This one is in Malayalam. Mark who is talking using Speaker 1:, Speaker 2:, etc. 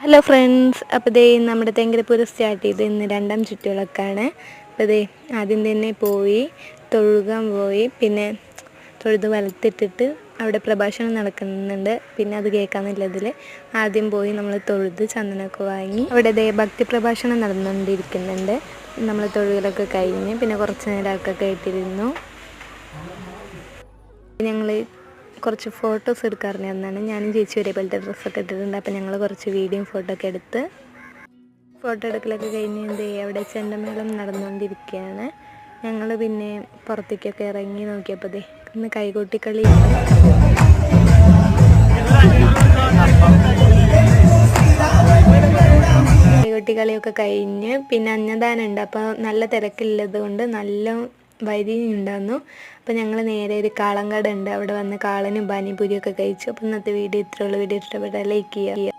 Speaker 1: ഹലോ ഫ്രണ്ട്സ്, അപ്പോൾ ദേ നമ്മുടെ തെങ്കരപ്പൂരം സ്റ്റാർട്ട് ചെയ്ത് ഇന്ന് രണ്ടാം ചുറ്റുവിളക്കാണ്. അപ്പോൾ ദേ ആദ്യം തന്നെ പോയി തൊഴുകാൻ പോയി, പിന്നെ തൊഴുത് വലത്തിട്ടിട്ട് അവിടെ പ്രഭാഷണം നടക്കുന്നുണ്ട്. പിന്നെ അത് കേൾക്കാമെന്നുള്ളതിൽ ആദ്യം പോയി നമ്മൾ തൊഴുത് ചന്ദനമൊക്കെ വാങ്ങി അവിടെ ദേ ഭക്തി പ്രഭാഷണം നടന്നുകൊണ്ടിരിക്കുന്നുണ്ട്. നമ്മൾ തൊഴുകലൊക്കെ കഴിഞ്ഞ് പിന്നെ കുറച്ച് നേരമൊക്കെ കേട്ടിരുന്നു. ഞങ്ങൾ കുറച്ച് ഫോട്ടോസ് എടുക്കാറുണ്ടായിരുന്നാണ്. ഞാനും ചേച്ചി ഒരേപോലത്തെ ഡ്രസ്സൊക്കെ ഇട്ടിട്ടുണ്ട്. അപ്പോൾ ഞങ്ങൾ കുറച്ച് വീഡിയോയും ഫോട്ടോ ഒക്കെ എടുത്ത് ഫോട്ടോ എടുക്കലൊക്കെ കഴിഞ്ഞ് അവിടെ ചെണ്ടമേളം നടന്നുകൊണ്ടിരിക്കുകയാണ്. ഞങ്ങൾ പിന്നെ പുറത്തേക്കൊക്കെ ഇറങ്ങി നോക്കിയപ്പോൾ ഇന്ന് കൈകൊട്ടിക്കളി കൈകൊട്ടിക്കളിയൊക്കെ കഴിഞ്ഞ് പിന്നെ അന്നദാനം ഉണ്ട്. അപ്പോൾ നല്ല തിരക്കുള്ളത് കൊണ്ട് നല്ല വരി ഉണ്ടായിരുന്നു. അപ്പോൾ ഞങ്ങൾ നേരെ ഒരു കാളങ്കട ഉണ്ട്, അവിടെ വന്ന് കാളനും പാനിപൂരിയൊക്കെ കഴിച്ചു. അപ്പോൾ ഇന്നത്തെ വീഡിയോ ഇത്രയുള്ള. വീഡിയോ ഇഷ്ടപ്പെട്ടാൽ ലൈക്ക് ചെയ്യുക.